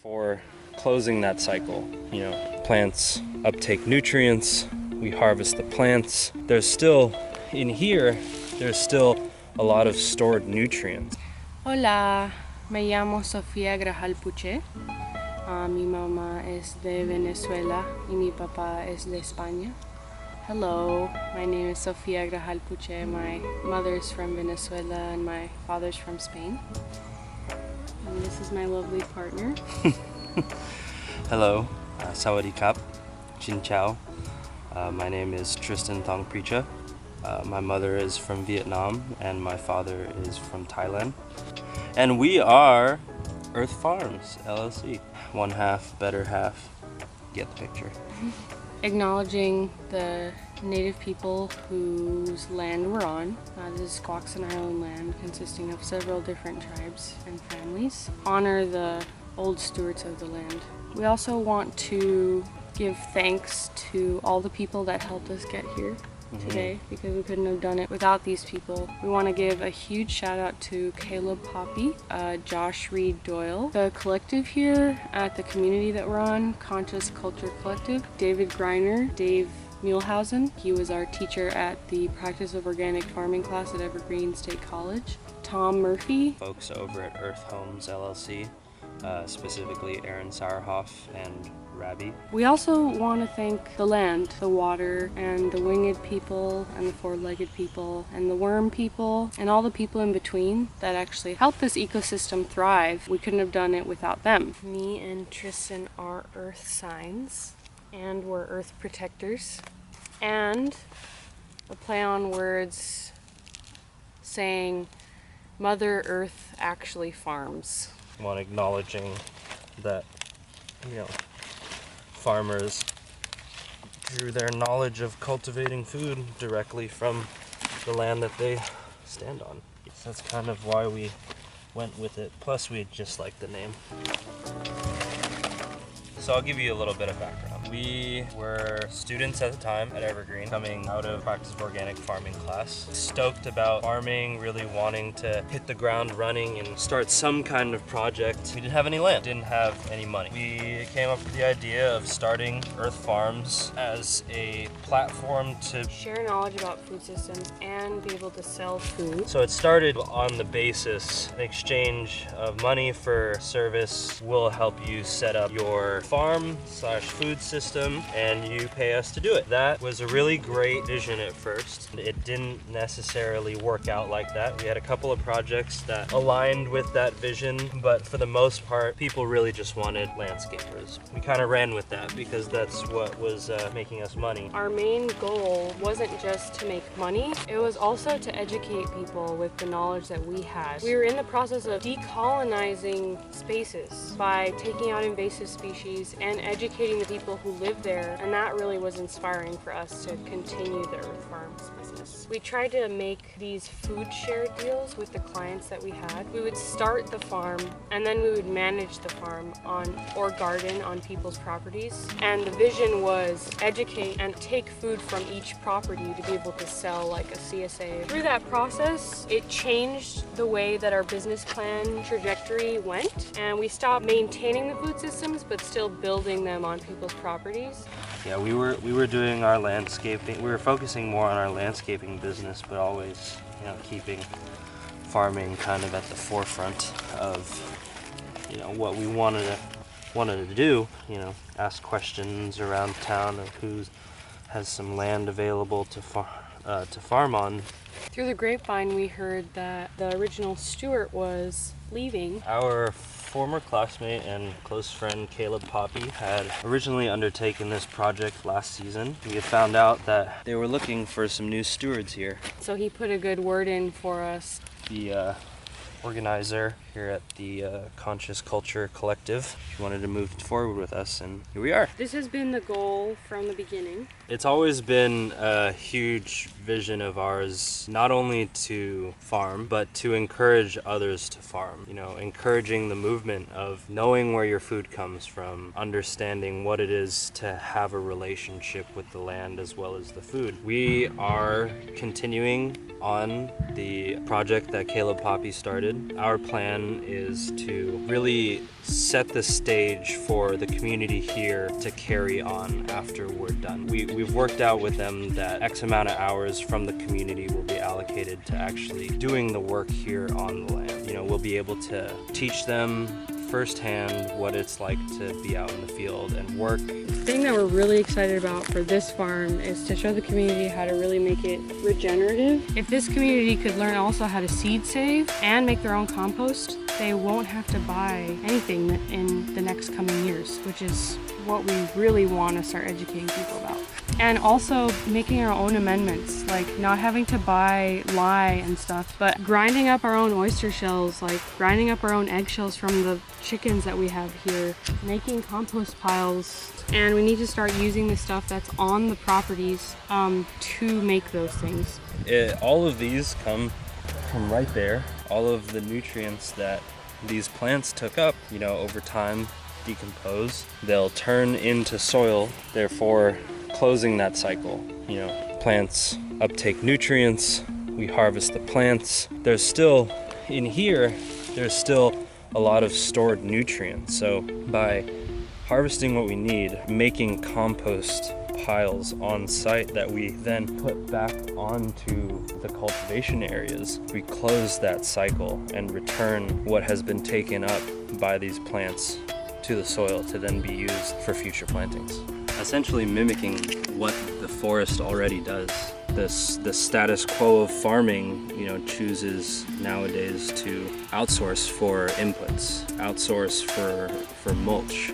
For closing that cycle, plants uptake nutrients, we harvest the plants. There's still a lot of stored nutrients. Hola, me llamo Sofía Grajal Puche. Mi mamá es de Venezuela y mi papá es de España. Hello, my name is Sofía Grajal Puche. My mother's from Venezuela and my father's from Spain. And this is my lovely partner. Hello, Sawadee Kap, Chin Chow. My name is Tristan Thong Precha. My mother is from Vietnam and my father is from Thailand. And we are Earth Farms LLC. One half, better half. Get the picture. Acknowledging the native people whose land we're on. This is Squaxin Island land consisting of several different tribes and families. Honor the old stewards of the land. We also want to give thanks to all the people that helped us get here today, because we couldn't have done it without these people. We want to give a huge shout out to Caleb Poppy, Josh Reed Doyle, the collective here at the community that we're on, Conscious Culture Collective, David Greiner, Dave Muehlhausen. He was our teacher at the Practice of Organic Farming class at Evergreen State College. Tom Murphy. Folks over at Earth Farms LLC, specifically Aaron Sauerhoff and Rabbi. We also want to thank the land, the water, and the winged people, and the four-legged people, and the worm people, and all the people in between that actually help this ecosystem thrive. We couldn't have done it without them. Me and Tristan are earth signs, and we're earth protectors, and a play on words saying Mother Earth actually farms. One acknowledging that, farmers drew their knowledge of cultivating food directly from the land that they stand on. So that's kind of why we went with it. Plus, we just like the name. So I'll give you a little bit of background. We were students at the time at Evergreen, coming out of Practice of Organic Farming class. Stoked about farming, really wanting to hit the ground running and start some kind of project. We didn't have any land, didn't have any money. We came up with the idea of starting Earth Farms as a platform to share knowledge about food systems and be able to sell food. So it started on the basis, in exchange of money for service, we'll help you set up your farm/food system and you pay us to do it. That was a really great vision at first. It didn't necessarily work out like that. We had a couple of projects that aligned with that vision, but for the most part, people really just wanted landscapers. We kind of ran with that because that's what was making us money. Our main goal wasn't just to make money, it was also to educate people with the knowledge that we had. We were in the process of decolonizing spaces by taking out invasive species and educating the people who live there, and that really was inspiring for us to continue the Earth Farms business. We tried to make these food share deals with the clients that we had. We would start the farm and then we would manage the farm or garden on people's properties, and the vision was educate and take food from each property to be able to sell like a CSA. Through that process, it changed the way that our business plan trajectory went, and we stopped maintaining the food systems but still building them on people's properties. Yeah, we were doing our landscaping. We were focusing more on our landscaping business, but always, keeping farming kind of at the forefront of, what we wanted to do. Ask questions around town of who has some land available to farm on. Through the grapevine, we heard that the original steward was leaving. Our former classmate and close friend Caleb Poppy had originally undertaken this project last season. We had found out that they were looking for some new stewards here. So he put a good word in for us. The organizer here at the Conscious Culture Collective. She wanted to move forward with us, and here we are. This has been the goal from the beginning. It's always been a huge vision of ours, not only to farm, but to encourage others to farm. Encouraging the movement of knowing where your food comes from, understanding what it is to have a relationship with the land as well as the food. We are continuing on the project that Caleb Poppy started. Our plan plan is to really set the stage for the community here to carry on after we're done. We've worked out with them that X amount of hours from the community will be allocated to actually doing the work here on the land. You know, we'll be able to teach them firsthand what it's like to be out in the field and work. The thing that we're really excited about for this farm is to show the community how to really make it regenerative. If this community could learn also how to seed save and make their own compost, they won't have to buy anything in the next coming years, which is what we really want to start educating people about. And also making our own amendments, like not having to buy lye and stuff, but grinding up our own oyster shells, like grinding up our own eggshells from the chickens that we have here, making compost piles. And we need to start using the stuff that's on the properties to make those things. All of these come from right there. All of the nutrients that these plants took up, you know, over time decompose. They'll turn into soil, therefore closing that cycle. You know, plants uptake nutrients, we harvest the plants. There's still, in here, there's still a lot of stored nutrients. So by harvesting what we need, making compost piles on site that we then put back onto the cultivation areas, we close that cycle and return what has been taken up by these plants to the soil to then be used for future plantings. Essentially mimicking what the forest already does. The status quo of farming, you know, chooses nowadays to outsource for inputs, outsource for mulch,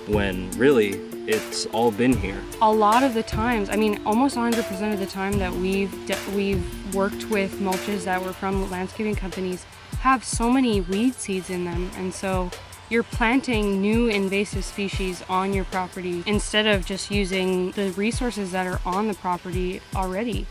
when really it's all been here. A lot of the times, I mean, almost 100% of the time that we've worked with mulches that were from landscaping companies have so many weed seeds in them, and so you're planting new invasive species on your property instead of just using the resources that are on the property already.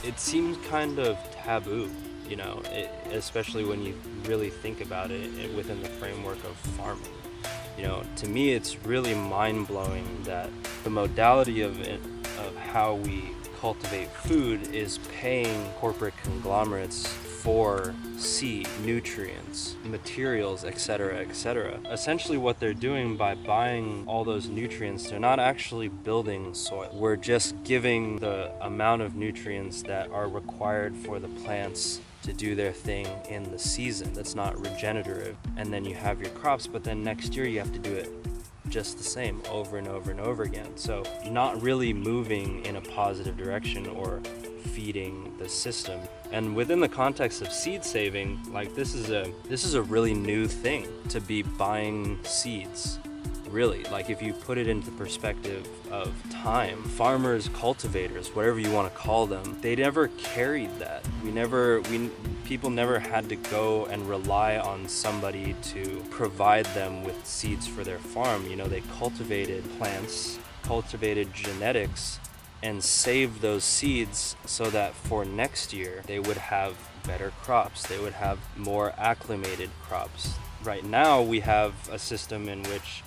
It seems kind of taboo, you know, especially when you really think about it within the framework of farming. You know, to me, it's really mind-blowing that the modality of how we cultivate food is paying corporate conglomerates for seed, nutrients, materials, etc., etc. Essentially what they're doing by buying all those nutrients, they're not actually building soil. We're just giving the amount of nutrients that are required for the plants to do their thing in the season. That's not regenerative. And then you have your crops, but then next year you have to do it just the same over and over and over again. So you're not really moving in a positive direction or feeding the system. And within the context of seed saving, like this is a really new thing to be buying seeds. Really, like if you put it into perspective of time, farmers, cultivators, whatever you want to call them, they never carried that. People never had to go and rely on somebody to provide them with seeds for their farm. You know, they cultivated plants, cultivated genetics, and saved those seeds so that for next year they would have better crops, they would have more acclimated crops. Right now we have a system in which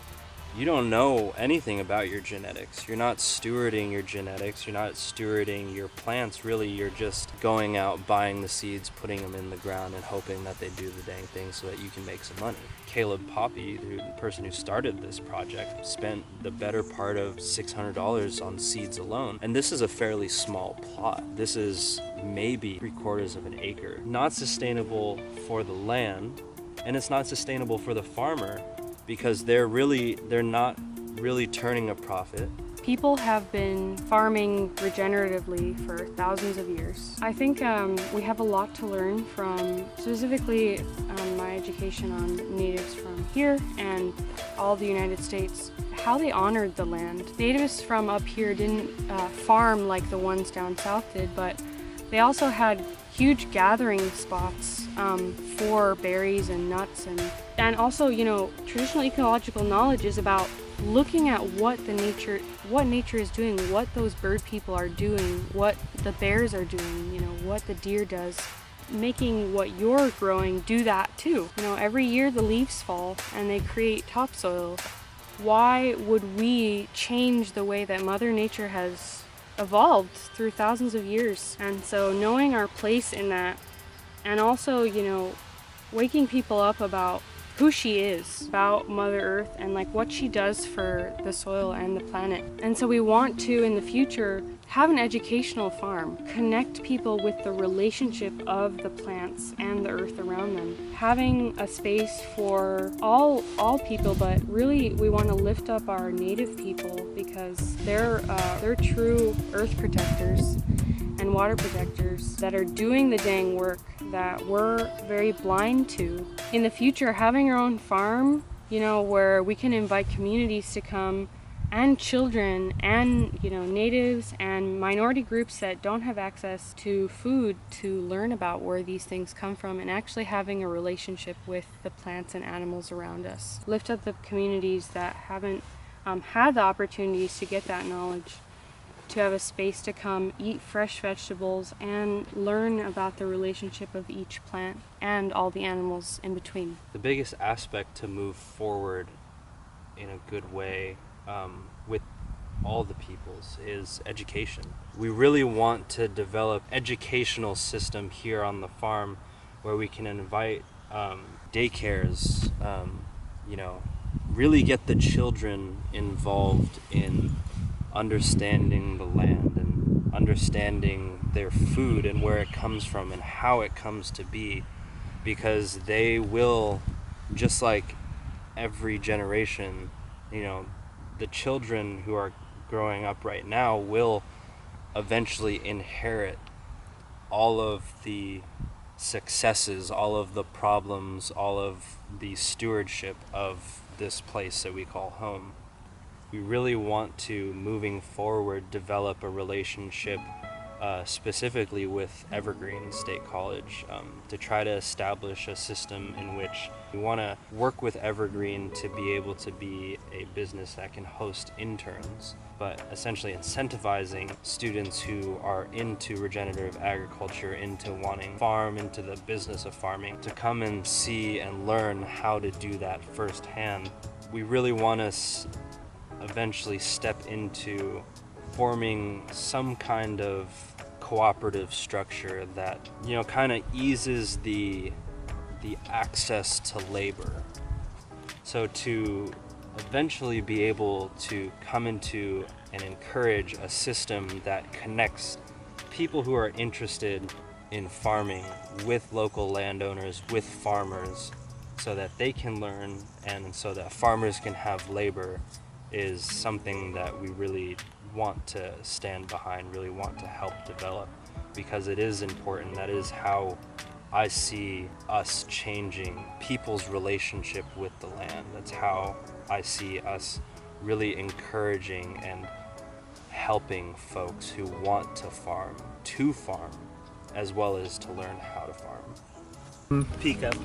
you don't know anything about your genetics. You're not stewarding your genetics, you're not stewarding your plants, really. You're just going out, buying the seeds, putting them in the ground and hoping that they do the dang thing so that you can make some money. Caleb Poppy, the person who started this project, spent the better part of $600 on seeds alone. And this is a fairly small plot. This is maybe 3/4 of an acre. Not sustainable for the land, and it's not sustainable for the farmer, because they're not really turning a profit. People have been farming regeneratively for thousands of years. I think we have a lot to learn from specifically my education on natives from here and all the United States, how they honored the land. Natives from up here didn't farm like the ones down south did, but they also had huge gathering spots for berries and nuts, and also, you know, traditional ecological knowledge is about looking at what nature is doing, what those bird people are doing, what the bears are doing, you know, what the deer does, making what you're growing do that too. You know, every year the leaves fall and they create topsoil. Why would we change the way that Mother Nature has evolved through thousands of years? And so knowing our place in that, and also, you know, waking people up about who she is, about Mother Earth, and like what she does for the soil and the planet. And so we want to, in the future, have an educational farm, connect people with the relationship of the plants and the earth around them. Having a space for all people, but really we want to lift up our native people because they're true earth protectors and water protectors that are doing the dang work that we're very blind to. In the future, having our own farm, where we can invite communities to come and children and, natives and minority groups that don't have access to food to learn about where these things come from and actually having a relationship with the plants and animals around us. Lift up the communities that haven't had the opportunities to get that knowledge, to have a space to come eat fresh vegetables and learn about the relationship of each plant and all the animals in between. The biggest aspect to move forward in a good way with all the peoples is education. We really want to develop educational system here on the farm where we can invite daycares, really get the children involved in understanding the land and understanding their food and where it comes from and how it comes to be, because they will, just like every generation, the children who are growing up right now will eventually inherit all of the successes, all of the problems, all of the stewardship of this place that we call home. We really want to, moving forward, develop a relationship specifically with Evergreen State College to try to establish a system in which we want to work with Evergreen to be able to be a business that can host interns, but essentially incentivizing students who are into regenerative agriculture, into wanting to farm, into the business of farming, to come and see and learn how to do that firsthand. We really want to eventually step into forming some kind of cooperative structure that kind of eases the access to labor, so to eventually be able to come into and encourage a system that connects people who are interested in farming with local landowners, with farmers, so that they can learn and so that farmers can have labor, is something that we really want to stand behind, really want to help develop, because it is important. That is how I see us changing people's relationship with the land. That's how I see us really encouraging and helping folks who want to farm, as well as to learn how to farm. Peek up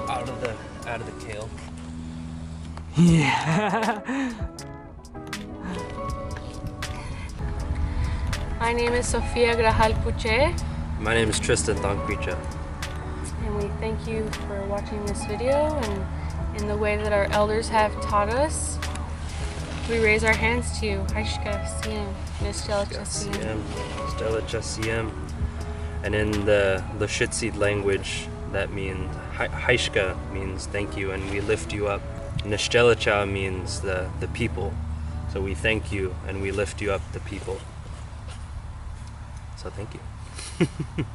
out of the kale. Yeah. My name is Sofia Grajal Puche. My name is Tristan Thongquicha. And we thank you for watching this video, and in the way that our elders have taught us, we raise our hands to you. Haishka Siem, Nishtela Siem. Nishtela Siem. And in the Lashitsi language, that means Haishka means thank you, and we lift you up. Nishtela means the people. So we thank you and we lift you up, the people. So thank you.